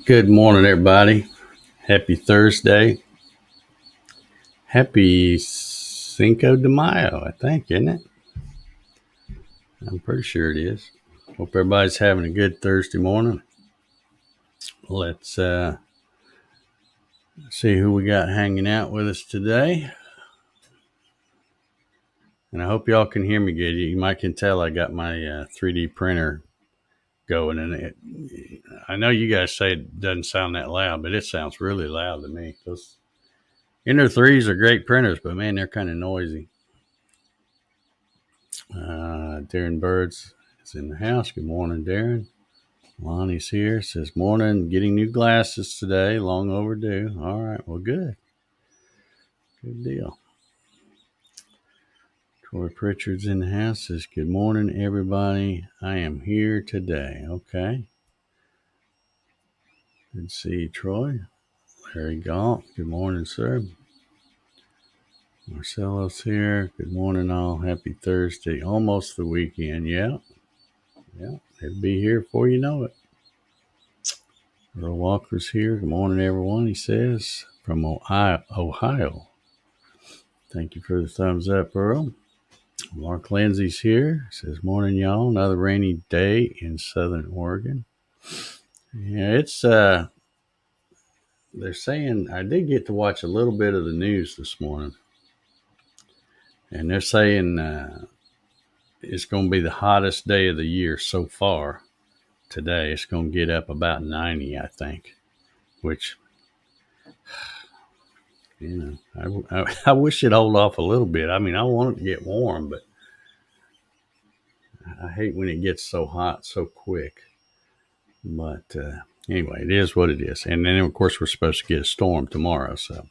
Good morning, everybody. Happy Thursday. Happy Cinco de Mayo, I think, isn't it? I'm pretty sure it is. Hope everybody's having a good Thursday morning. Let's see who we got hanging out with us today. And I hope y'all can hear me good. You might can tell I got my 3D printer going, and I know you guys say it doesn't sound that loud, but it sounds really loud to me. Those Ender 3s are great printers, but man, they're kind of noisy. Darren Birds is in the house. Good morning, Darren. Lonnie's here. Says, morning. Getting new glasses today. Long overdue. All right. Well, good. Good deal. Troy Pritchard's in the house. Says, good morning, everybody. I am here today. Okay. Good to see you, Troy. Larry Galt. Good morning, sir. Marcelo's here. Good morning, all. Happy Thursday. Almost the weekend. Yeah. It'll be here before you know it. Earl Walker's here. Good morning, everyone, he says, from Ohio. Thank you for the thumbs up, Earl. Mark Lindsay's here. Says, morning, y'all. Another rainy day in Southern Oregon. Yeah, it's, they're saying, I did get to watch a little bit of the news this morning. And they're saying it's going to be the hottest day of the year so far today. It's going to get up about 90, I think, which, you know, I wish it'd hold off a little bit. I mean, I want it to get warm, but I hate when it gets so hot so quick. But anyway, it is what it is. And then, of course, we're supposed to get a storm tomorrow. So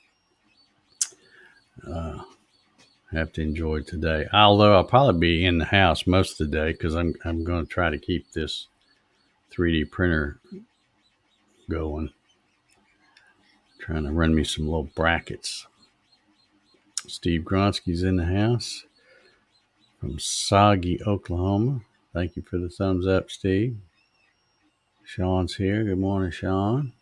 have to enjoy today. Although I'll probably be in the house most of the day because I'm going to try to keep this 3D printer going. Trying to run me some little brackets. Steve Gronsky's in the house from Soggy, Oklahoma. Thank you for the thumbs up, Steve. Sean's here. Good morning, Sean.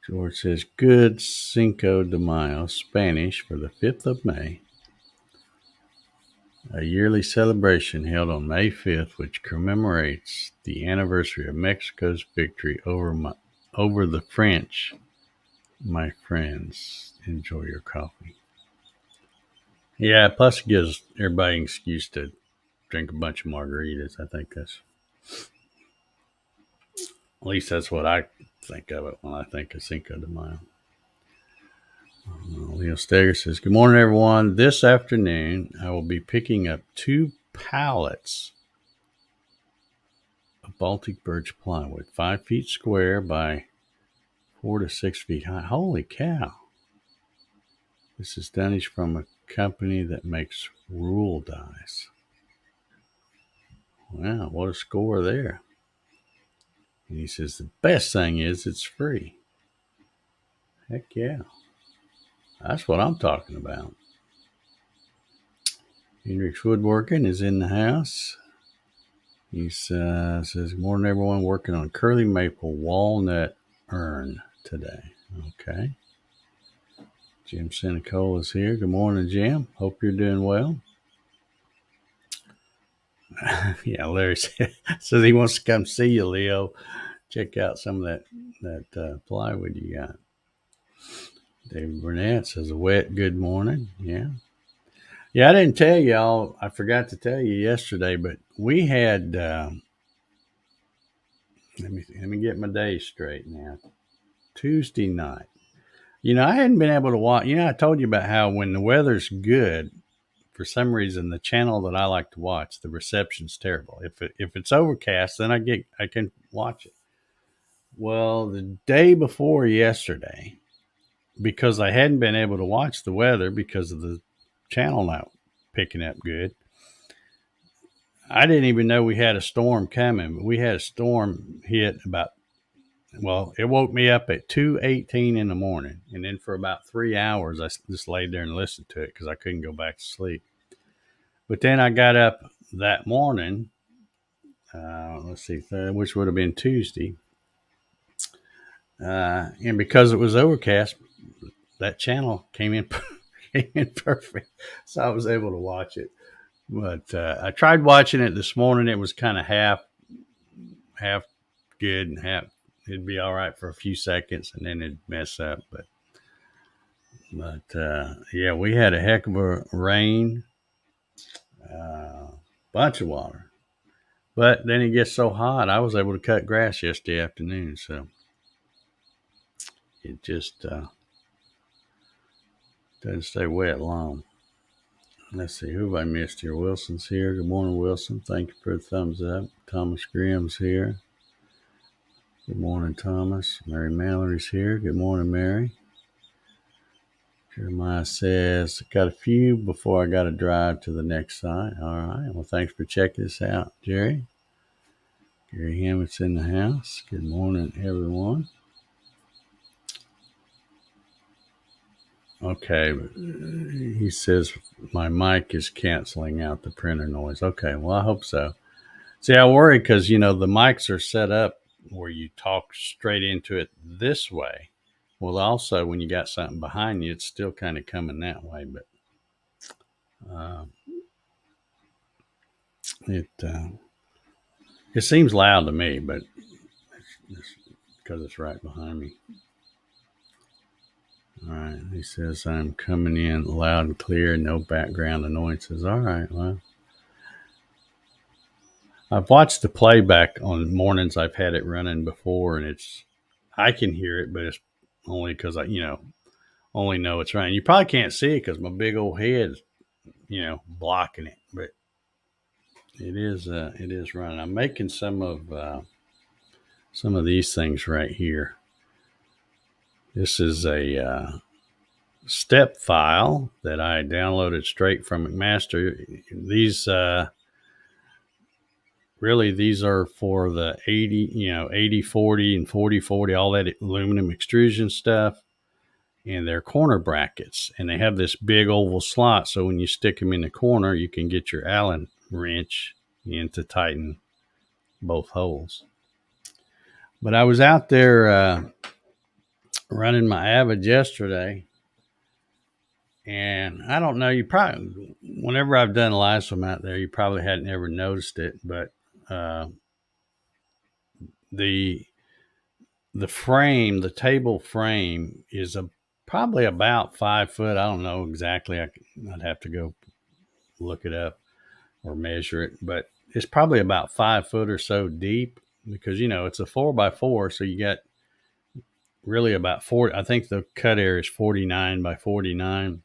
George says, good Cinco de Mayo, Spanish, for the 5th of May. A yearly celebration held on May 5th, which commemorates the anniversary of Mexico's victory over the French. My friends, enjoy your coffee. Yeah, plus it gives everybody an excuse to drink a bunch of margaritas. I think at least that's what I think of it when I think of Cinco de Mayo. Leo Steger says, good morning, everyone. This afternoon, I will be picking up 2 pallets of Baltic birch plywood, 5 feet square by 4 to 6 feet high. Holy cow. This is Danish from a company that makes rule dies. Wow, what a score there. And he says, the best thing is it's free. Heck yeah. That's what I'm talking about. Hendrix Woodworking is in the house. He says, good morning, everyone. Working on curly maple walnut urn today. Okay. Jim Senecola is here. Good morning, Jim. Hope you're doing well. Yeah, Larry says he wants to come see you, Leo. Check out some of that plywood you got. David Burnett says, a wet good morning. Yeah. Yeah, I didn't tell y'all. I forgot to tell you yesterday, but we had, let me get my days straight now. Tuesday night. You know, I hadn't been able to watch. You know, I told you about how when the weather's good, for some reason, the channel that I like to watch, the reception's terrible. If it's overcast, then I can watch it. Well, the day before yesterday, because I hadn't been able to watch the weather because of the channel not picking up good, I didn't even know we had a storm coming. But we had a storm hit it woke me up at 2:18 in the morning. And then for about 3 hours, I just laid there and listened to it because I couldn't go back to sleep. But then I got up that morning, which would have been Tuesday. And because it was overcast, that channel came in, came in perfect. So I was able to watch it. But I tried watching it this morning. It was kind of half good and half, it'd be all right for a few seconds and then it'd mess up. But yeah, we had a heck of a rain, bunch of water. But then it gets so hot, I was able to cut grass yesterday afternoon. So it just doesn't stay wet long. Let's see, who have I missed here? Wilson's here. Good morning, Wilson. Thank you for the thumbs up. Thomas Graham's here. Good morning, Thomas. Mary Mallory's here. Good morning, Mary. Jeremiah says, got a few before I got to drive to the next site. All right. Well, thanks for checking this out, Jerry. Gary Hammett's in the house. Good morning, everyone. Okay. He says my mic is canceling out the printer noise. Okay. Well, I hope so. See, I worry because, the mics are set up where you talk straight into it this way. Well, also, when you got something behind you, it's still kind of coming that way. But it seems loud to me, but it's because it's right behind me. All right. He says, I'm coming in loud and clear, no background annoyances. All right. Well, I've watched the playback on mornings I've had it running before, and I can hear it, but it's only because I, only know it's running. You probably can't see it because my big old head's, blocking it, but it is running. I'm making some of these things right here. This is a step file that I downloaded straight from McMaster. These really, these are for the 80/40 and 40/40, all that aluminum extrusion stuff. And they're corner brackets, and they have this big oval slot. So when you stick them in the corner, you can get your Allen wrench in to tighten both holes. But I was out there running my Avid yesterday, and I don't know, you probably, whenever I've done live swim out there, you probably hadn't ever noticed it, but the frame, the table frame is probably about 5 foot. I don't know exactly. I'd have to go look it up or measure it, but it's probably about 5 foot or so deep because, it's a 4x4. So you got really about 40. I think the cut area is 49 by 49.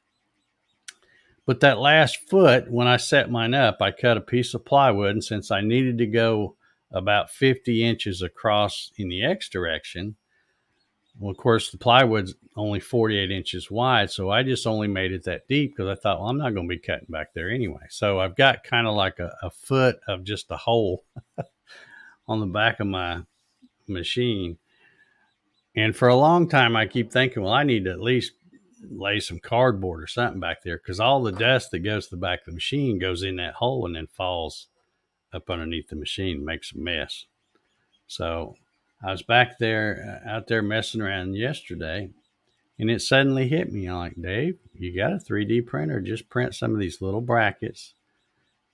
But that last foot, when I set mine up, I cut a piece of plywood. And since I needed to go about 50 inches across in the X direction, well, of course, the plywood's only 48 inches wide. So I just only made it that deep because I thought, well, I'm not going to be cutting back there anyway. So I've got kind of like a foot of just a hole on the back of my machine. And for a long time, I keep thinking, well, I need to at least lay some cardboard or something back there because all the dust that goes to the back of the machine goes in that hole and then falls up underneath the machine, makes a mess. So I was back there, out there messing around yesterday, and it suddenly hit me. I'm like, Dave, you got a 3D printer, just print some of these little brackets.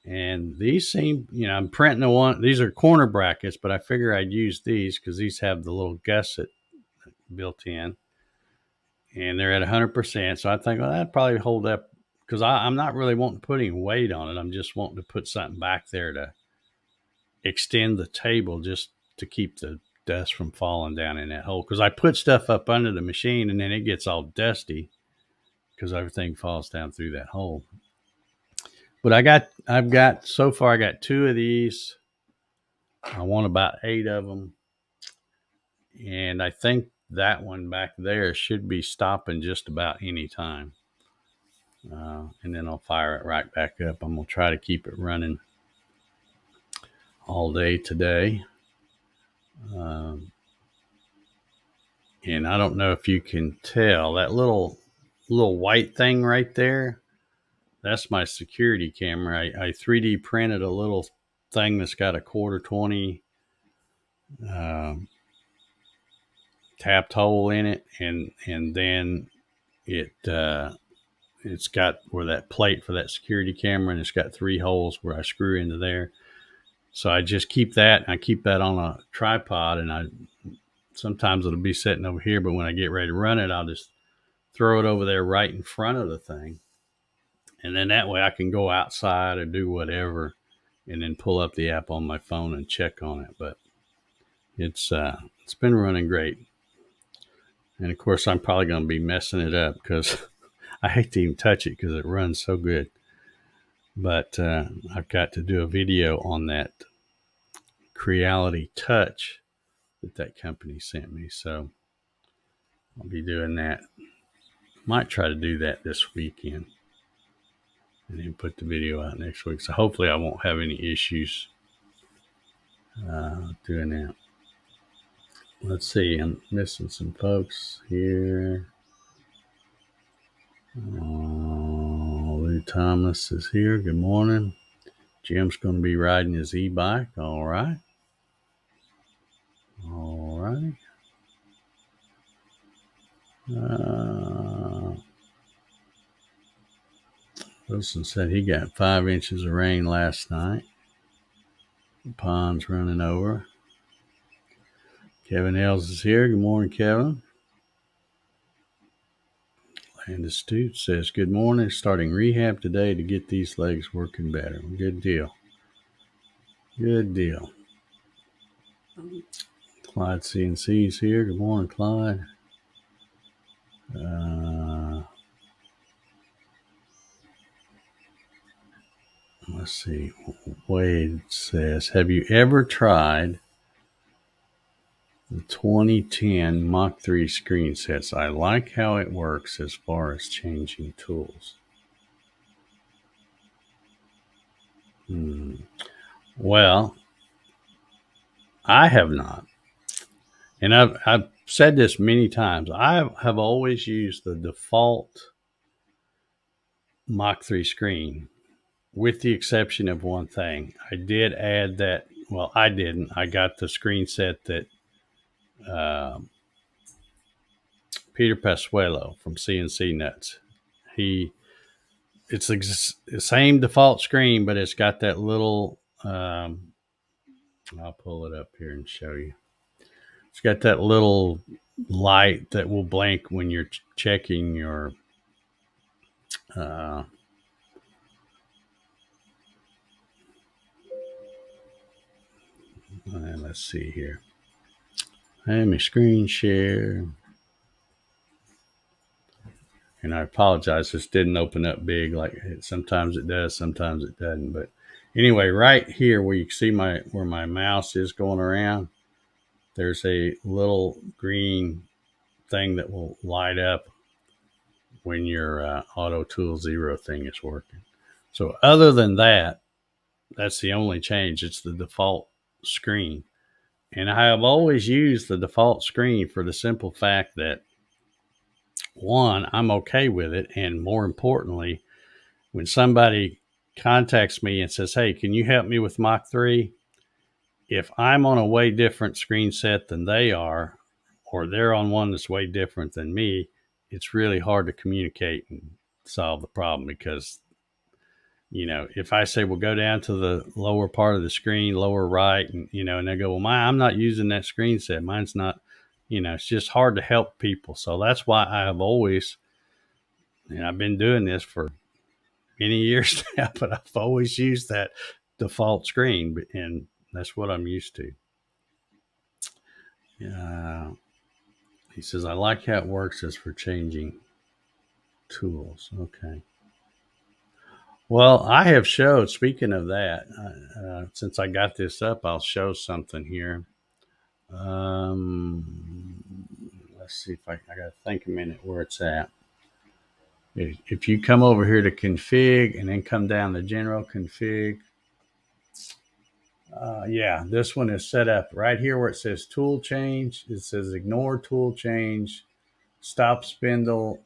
And these seem, I'm printing these are corner brackets, but I figure I'd use these because these have the little gusset built in. And they're at 100%. So I think, well, that'd probably hold up because I'm not really wanting to put any weight on it. I'm just wanting to put something back there to extend the table just to keep the dust from falling down in that hole. Because I put stuff up under the machine and then it gets all dusty because everything falls down through that hole. But so far I got 2 of these. I want about 8 of them. And I think that one back there should be stopping just about any time. And then I'll fire it right back up. I'm going to try to keep it running all day today. And I don't know if you can tell that little white thing right there. That's my security camera. I 3D printed a little thing that's got a 1/4 20 tapped hole in it, and then it's got where that plate for that security camera, and it's got 3 holes where I screw into there. So I just keep that, and I keep that on a tripod, and I sometimes it'll be sitting over here, but when I get ready to run it, I'll just throw it over there right in front of the thing. And then that way I can go outside or do whatever and then pull up the app on my phone and check on it. But it's been running great. And of course, I'm probably going to be messing it up because I hate to even touch it because it runs so good. But I've got to do a video on that Creality Touch that company sent me. So I'll be doing that. Might try to do that this weekend and then put the video out next week. So hopefully I won't have any issues doing that. Let's see. I'm missing some folks here. Lou Thomas is here. Good morning. Jim's going to be riding his e-bike. All right. All right. Wilson said he got 5 inches of rain last night. The pond's running over. Kevin Ells is here. Good morning, Kevin. Landis Stute says, good morning. Starting rehab today to get these legs working better. Good deal. Good deal. Clyde CNC is here. Good morning, Clyde. Let's see. Wade says, have you ever tried the 2010 Mach 3 screen sets? I like how it works as far as changing tools. Well, I have not. And I've said this many times. I have always used the default Mach 3 screen, with the exception of one thing. I did add that. Well, I didn't. I got the screen set that Peter Pasuelo from CNC Nuts. It's the same default screen, but it's got that little. I'll pull it up here and show you. It's got that little light that will blink when you're checking your let's see here. Let me screen share. And I apologize, this didn't open up big like sometimes it does, sometimes it doesn't. But anyway, right here where you can see where my mouse is going around, there's a little green thing that will light up when your Auto Tool Zero thing is working. So other than that, that's the only change. It's the default screen. And I have always used the default screen for the simple fact that, one, I'm okay with it. And more importantly, when somebody contacts me and says, hey, can you help me with Mach 3? If I'm on a way different screen set than they are, or they're on one that's way different than me, it's really hard to communicate and solve the problem because, if I say, well, go down to the lower part of the screen, lower right, and, and they go, well, I'm not using that screen set. Mine's not, it's just hard to help people. So that's why I have always, and I've been doing this for many years now, but I've always used that default screen, and that's what I'm used to. He says, I like how it works as for changing tools. Okay. Well, I have showed, speaking of that, since I got this up, I'll show something here. Let's see if I got to think a minute where it's at. If you come over here to config and then come down to general config, this one is set up right here where it says tool change. It says ignore tool change, stop spindle,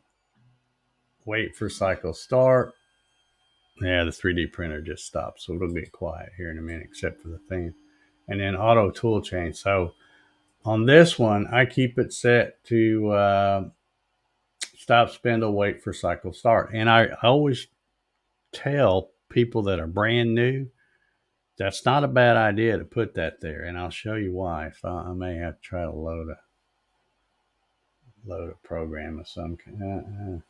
wait for cycle start. Yeah, the 3D printer just stopped, so it'll get quiet here in a minute, except for the thing. And then auto tool change. So On this one, I keep it set to stop, spindle, wait for cycle start. And I always tell people that are brand new, that's not a bad idea to put that there. And I'll show you why. If I may have to try to load a program of some kind.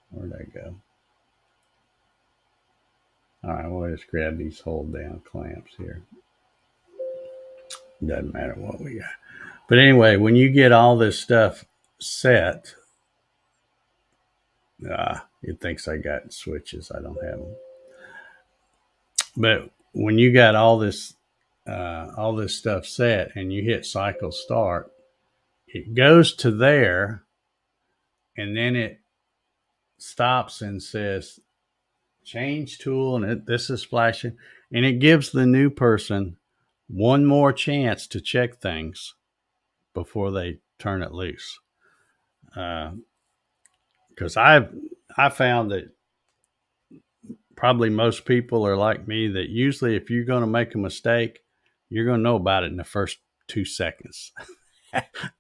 Where'd I go? All right, we'll just grab these hold down clamps here. Doesn't matter what we got. But anyway, when you get all this stuff set, it thinks I got switches. I don't have them. But when you got all this stuff set and you hit cycle start, it goes to there, and then it stops and says change tool, and this is flashing, and it gives the new person one more chance to check things before they turn it loose. Because I found that probably most people are like me, that usually if you're going to make a mistake, you're going to know about it in the first 2 seconds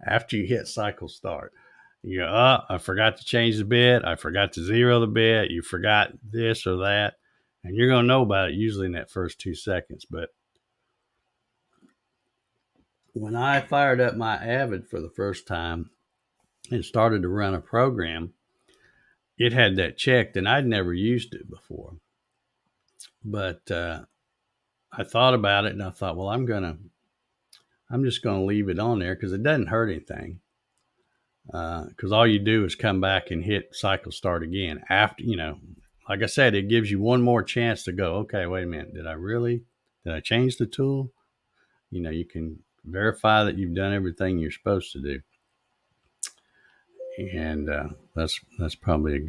after you hit cycle start. You go, I forgot to change the bit. I forgot to zero the bit. You forgot this or that. And you're going to know about it usually in that first 2 seconds. But when I fired up my Avid for the first time and started to run a program, it had that checked, and I'd never used it before. But I thought about it, and I thought, well, I'm just going to leave it on there because it doesn't hurt anything. Because all you do is come back and hit cycle start again. After, like I said, it gives you one more chance to go, okay, wait a minute. Did I change the tool? You can verify that you've done everything you're supposed to do. And that's probably a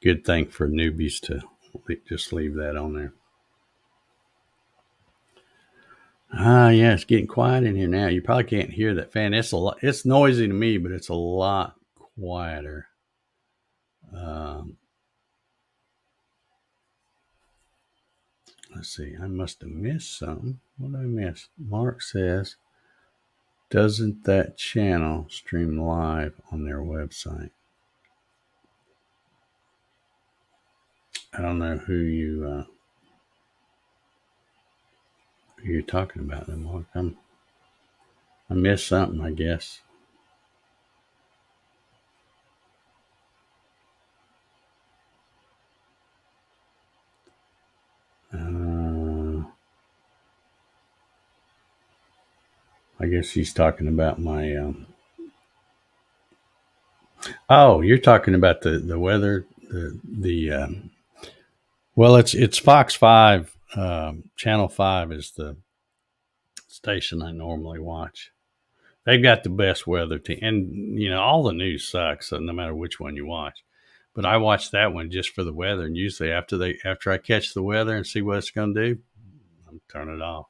good thing for newbies to just leave that on there. Yeah, it's getting quiet in here now. You probably can't hear that fan. It's noisy to me, but it's a lot quieter. Let's see. I must have missed something. What did I miss? Mark says, doesn't that channel stream live on their website? I don't know who you're talking about there, Mark. I missed something, I guess. I guess he's talking about my. Oh, you're talking about the weather. Well, it's Fox 5. Channel 5 is the station I normally watch. They've got the best weather team, and all the news sucks, so no matter which one you watch. But I watch that one just for the weather, and usually after I catch the weather and see what it's going to do, I'm turn it off.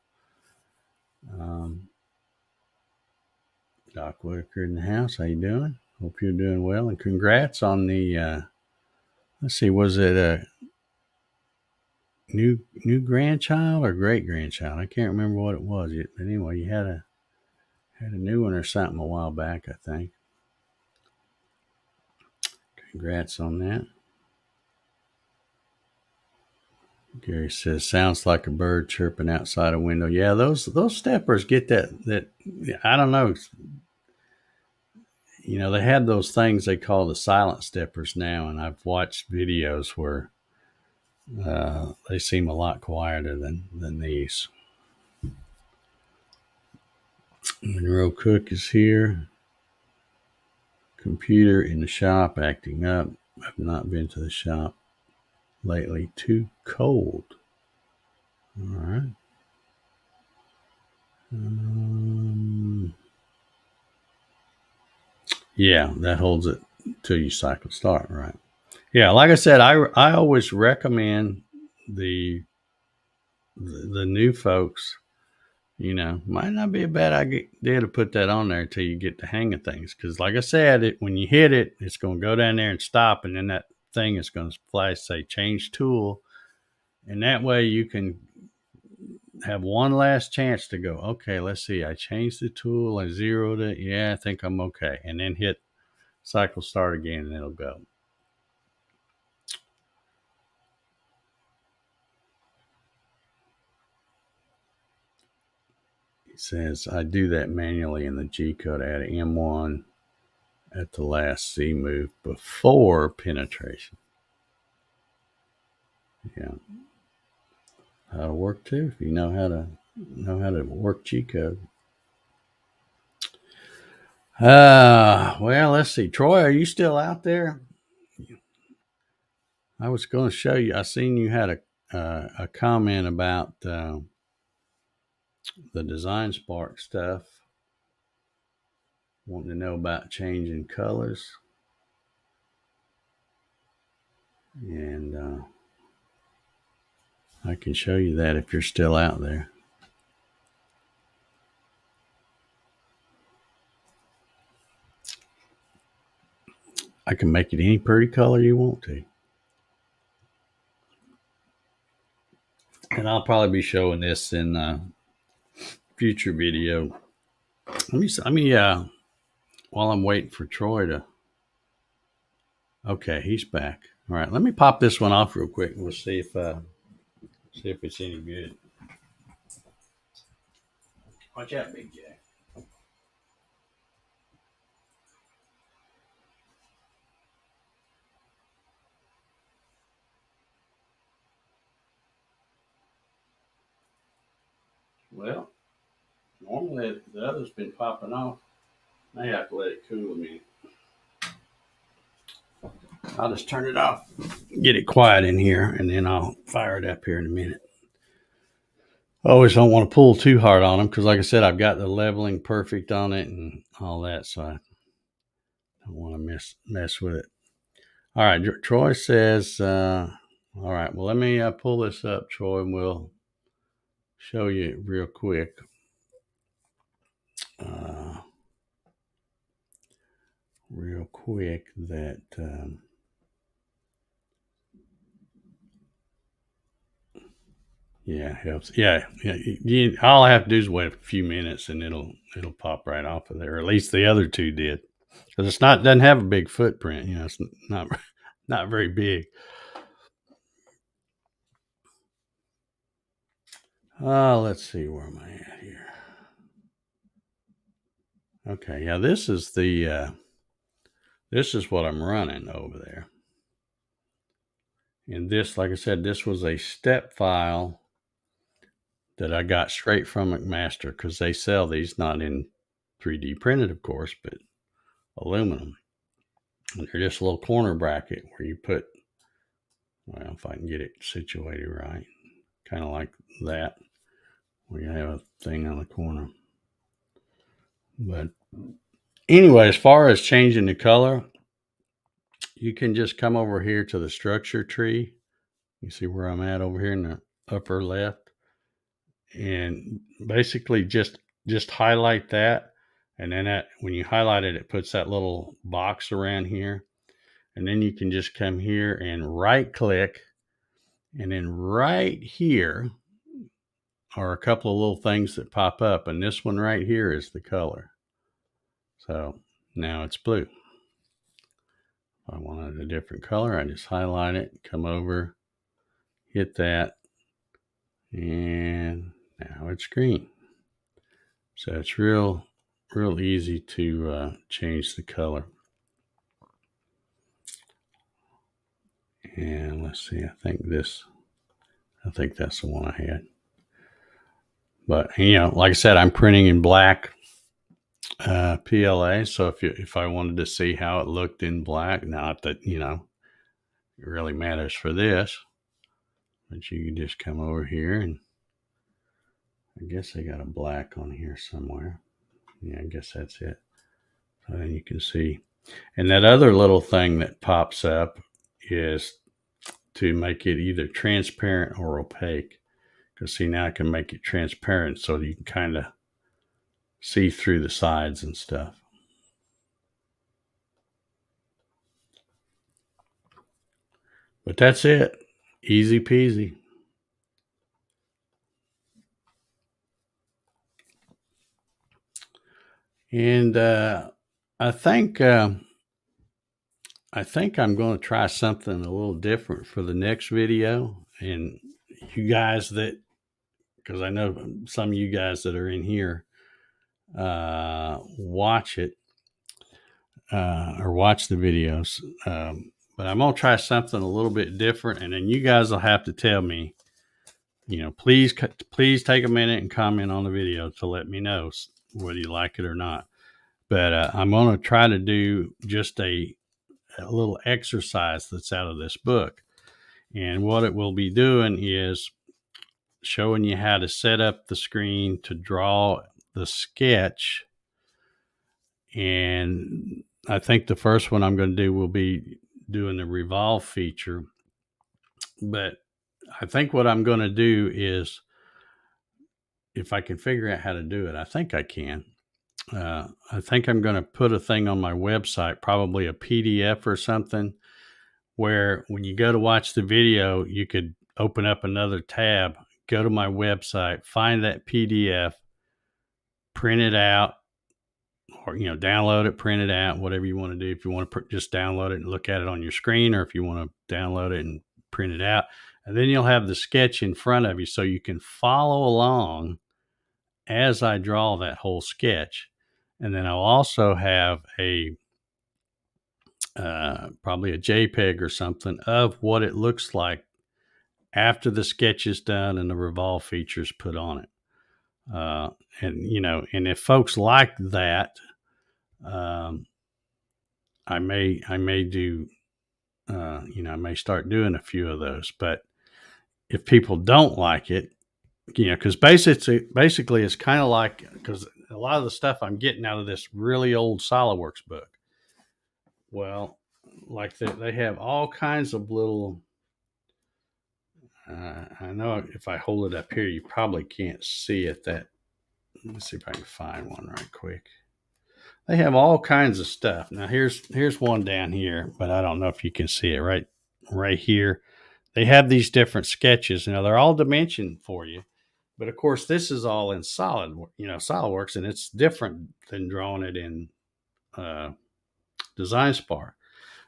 Doc Whitaker in the house. How you doing? Hope you're doing well, and congrats on the. Let's see, was it a new grandchild or great grandchild? I can't remember what it was. But anyway, you had a new one or something a while back, I think. Congrats on that. Gary says, sounds like a bird chirping outside a window. Yeah, those steppers get that I don't know. They have those things they call the silent steppers now, and I've watched videos where they seem a lot quieter than these. Monroe Cook is here. Computer in the shop acting up. I've not been to the shop lately. Too cold. All right. Yeah, that holds it till you cycle start, right? Yeah, like I said, I always recommend the new folks. Might not be a bad idea to put that on there until you get the hang of things. Because, like I said, when you hit it, it's going to go down there and stop, and then that thing is going to flash, say, change tool. And that way you can have one last chance to go, okay, let's see. I changed the tool. I zeroed it. Yeah, I think I'm okay. And then hit cycle start again and it'll go. It says I do that manually in the G code. I add an M1 at the last Z move before penetration. Yeah. That'll work too if you know how to work G code. Well, let's see. Troy, are you still out there? I was going to show you. I seen you had a comment about the Design Spark stuff, wanting to know about changing colors, and I can show you that if you're still out there. I can make it any pretty color you want to. And I'll probably be showing this in a future video. Let me, while I'm waiting for Troy to. Okay, he's back. All right, let me pop this one off real quick and we'll see if it's any good. Watch out, Big Jack. Well, normally the other's been popping off. I have to let it cool a minute. I'll just turn it off, get it quiet in here, and then I'll fire it up here in a minute. I always don't want to pull too hard on them because, like I said, I've got the leveling perfect on it and all that, so I don't want to mess with it. All right, Troy says, all right, well, let me pull this up, Troy, and we'll show you real quick. That yeah, helps. Yeah. All I have to do is wait a few minutes and it'll pop right off of there. Or at least the other two did, because doesn't have a big footprint. It's not not very big. Let's see, where am I at here? Okay, yeah, this is what I'm running over there. And this, like I said, this was a step file that I got straight from McMaster, because they sell these not in 3D printed, of course, but aluminum. And they're just a little corner bracket where you put, well, if I can get it situated right, kind of like that, where you have a thing on the corner. But anyway, as far as changing the color, you can just come over here to the structure tree. You see where I'm at over here in the upper left, and basically just highlight that, and then when you highlight it, it puts that little box around here, and then you can just come here and right click, and then right here are a couple of little things that pop up, and this one right here is the color. So now it's blue. If I wanted a different color, I just highlight it, come over, hit that, and now it's green. So it's real easy to change the color. And let's see, I think that's the one I had. But like I said, I'm printing in black PLA. So if I wanted to see how it looked in black, not that it really matters for this, but you can just come over here, and I guess I got a black on here somewhere. Yeah, I guess that's it. So then you can see, and that other little thing that pops up is to make it either transparent or opaque. Because see, now I can make it transparent so that you can kind of see through the sides and stuff. But that's it. Easy peasy. And I think uh, I think I'm going to try something a little different for the next video. And you guys that, because I know some of you guys that are in here watch it or watch the videos. But I'm going to try something a little bit different. And then you guys will have to tell me, please take a minute and comment on the video to let me know whether you like it or not. But I'm going to try to do just a little exercise that's out of this book. And what it will be doing is showing you how to set up the screen to draw the sketch. And I think the first one I'm going to do will be doing the revolve feature. But I think what I'm going to do is, if I can figure out how to do it, I think I can. I think I'm going to put a thing on my website, probably a PDF or something, where when you go to watch the video, you could open up another tab, go to my website, find that PDF, print it out, or download it, print it out, whatever you want to do. If you want to just download it and look at it on your screen, or if you want to download it and print it out, and then you'll have the sketch in front of you so you can follow along as I draw that whole sketch. And then I'll also have probably a JPEG or something of what it looks like after the sketch is done and the revolve features put on it. And if folks like that, I may do, I may start doing a few of those. But if people don't like it, because basically it's kind of like, because a lot of the stuff I'm getting out of this really old SolidWorks book. Well, like they have all kinds of little. I know if I hold it up here, you probably can't see it. Let's see if I can find one right quick. They have all kinds of stuff. Now here's one down here, but I don't know if you can see it right here. They have these different sketches. Now they're all dimensioned for you, but of course this is all in SolidWorks, and it's different than drawing it in uh, Design Spar.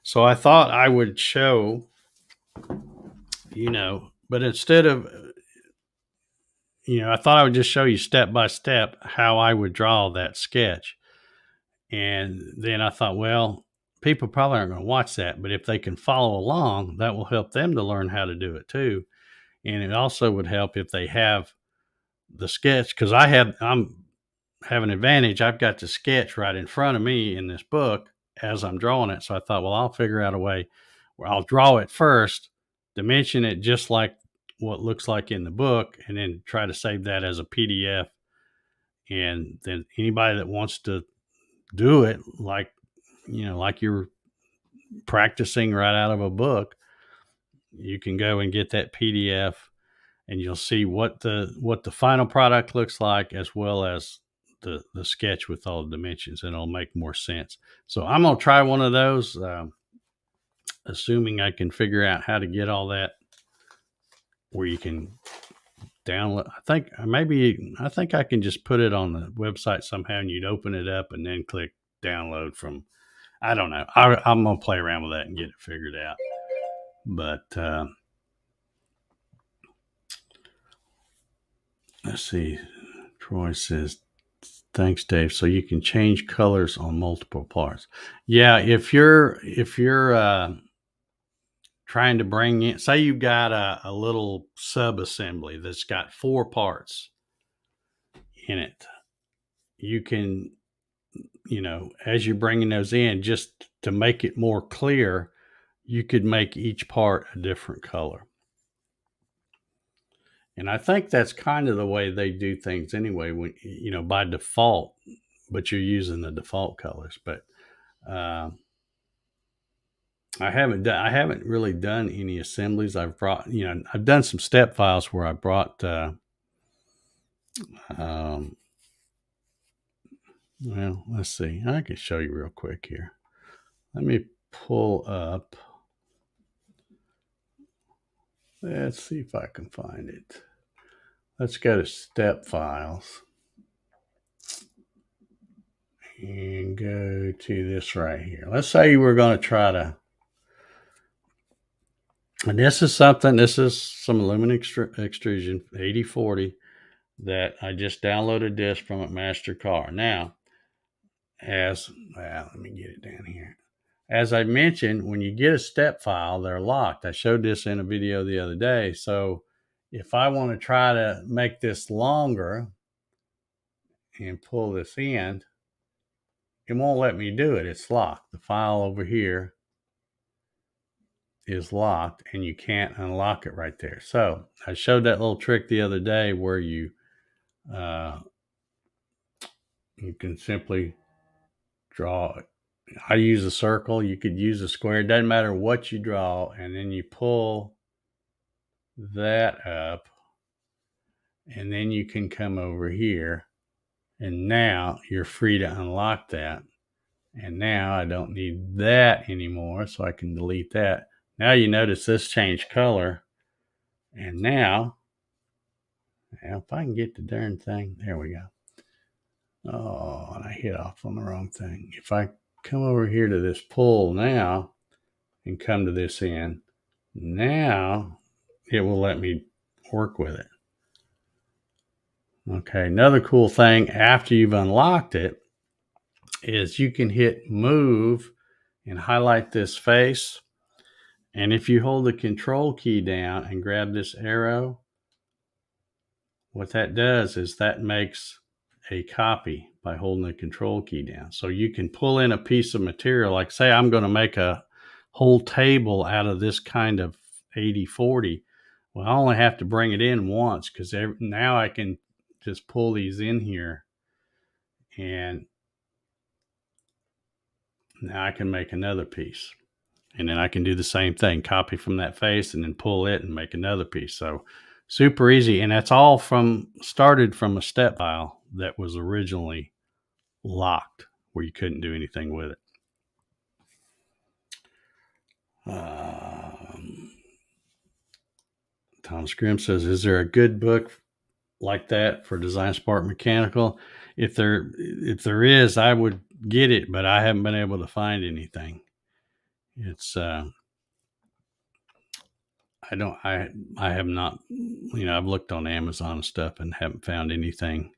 So I thought I would show, but instead of, I thought I would just show you step by step how I would draw that sketch. And then I thought, well, people probably aren't going to watch that, but if they can follow along, that will help them to learn how to do it too. And it also would help if they have the sketch, because I'm have an advantage. I've got the sketch right in front of me in this book as I'm drawing it. So I thought, well, I'll figure out a way where I'll draw it first, dimension it just like what looks like in the book, and then try to save that as a PDF. And then anybody that wants to do it like you're practicing right out of a book, you can go and get that PDF, and you'll see what the final product looks like, as well as the sketch with all the dimensions, and it'll make more sense. So I'm going to try one of those, assuming I can figure out how to get all that where you can download. I think I can just put it on the website somehow, and you'd open it up and then click download from, I don't know. I'm going to play around with that and get it figured out. But let's see. Troy says, thanks, Dave. So you can change colors on multiple parts. Yeah, if you're trying to bring in, say you've got a little sub assembly that's got 4 parts in it, you can, as you're bringing those in, just to make it more clear, you could make each part a different color. And I think that's kind of the way they do things anyway, when, by default, but you're using the default colors. But I haven't really done any assemblies. I've done some step files where I brought, well, let's see. I can show you real quick here. Let me pull up. Let's see if I can find it. Let's go to step files. and go to this right here. Let's say we're going to try to, and this is some aluminum extrusion 8040 that I just downloaded this from a Master Car. Now, let me get it down here. As I mentioned, when you get a step file, they're locked. I showed this in a video the other day. So if I want to try to make this longer and pull this in, it won't let me do it. It's locked. The file over here is locked and you can't unlock it right there. So I showed that little trick the other day where you can simply draw it. I use a circle. You could use a square. It doesn't matter what you draw. And then you pull that up. And then you can come over here. And now you're free to unlock that. And now I don't need that anymore. So I can delete that. Now you notice this changed color. And now if I can get the darn thing, there we go. Oh, and I hit off on the wrong thing. If I come over here to this pull now and come to this end, now it will let me work with it. Okay, another cool thing after you've unlocked it is you can hit move and highlight this face. And if you hold the control key down and grab this arrow, what that does is that makes a copy by holding the control key down. So you can pull in a piece of material, like say I'm going to make a whole table out of this kind of 8040. Well, I only have to bring it in once because now I can just pull these in here and now I can make another piece. And then I can do the same thing, copy from that face and then pull it and make another piece. So super easy. And that's all started from a step file that was originally locked where you couldn't do anything with it. Tom Scrim says, is there a good book like that for Design Spark Mechanical? If there is, I would get it, but I haven't been able to find anything. It's I have not, I've looked on Amazon and stuff and haven't found anything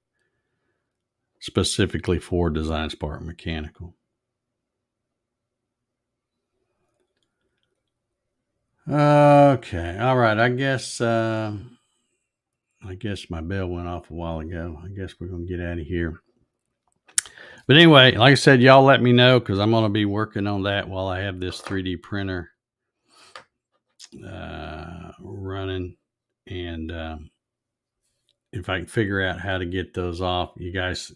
specifically for Design Spark Mechanical. Okay. All right. I guess my bell went off a while ago. I guess we're going to get out of here. But anyway, like I said, y'all let me know because I'm going to be working on that while I have this 3D printer running. And if I can figure out how to get those off, you guys,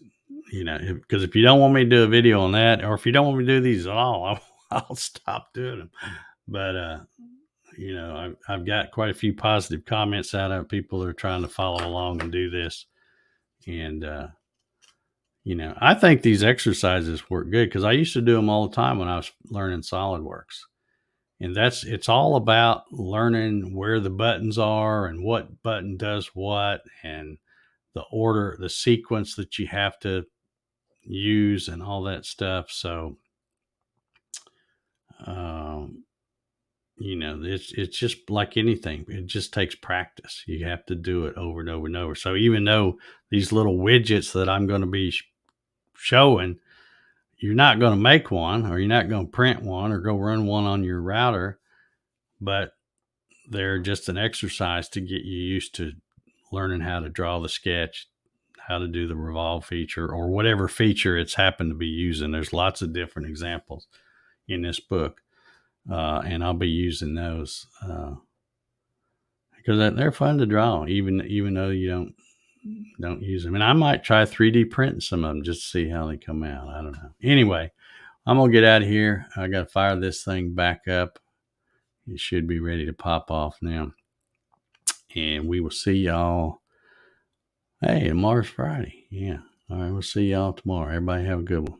because if you don't want me to do a video on that, or if you don't want me to do these at all, I'll stop doing them. But, I've got quite a few positive comments out of it. People are trying to follow along and do this. And, I think these exercises work good because I used to do them all the time when I was learning SolidWorks. And it's all about learning where the buttons are and what button does what and the order, the sequence that you have to use and all that stuff. So, it's just like anything. It just takes practice. You have to do it over and over and over. So even though these little widgets that I'm going to be showing, you're not going to make one or you're not going to print one or go run one on your router, but they're just an exercise to get you used to learning how to draw the sketch, how to do the revolve feature or whatever feature it's happened to be using. There's lots of different examples in this book. And I'll be using those because they're fun to draw, even though you don't use them. And I might try 3D printing some of them just to see how they come out. I don't know. Anyway, I'm gonna get out of here. I got to fire this thing back up. It should be ready to pop off now. And we will see y'all. Hey, tomorrow's Friday. Yeah. All right. We'll see y'all tomorrow. Everybody have a good one.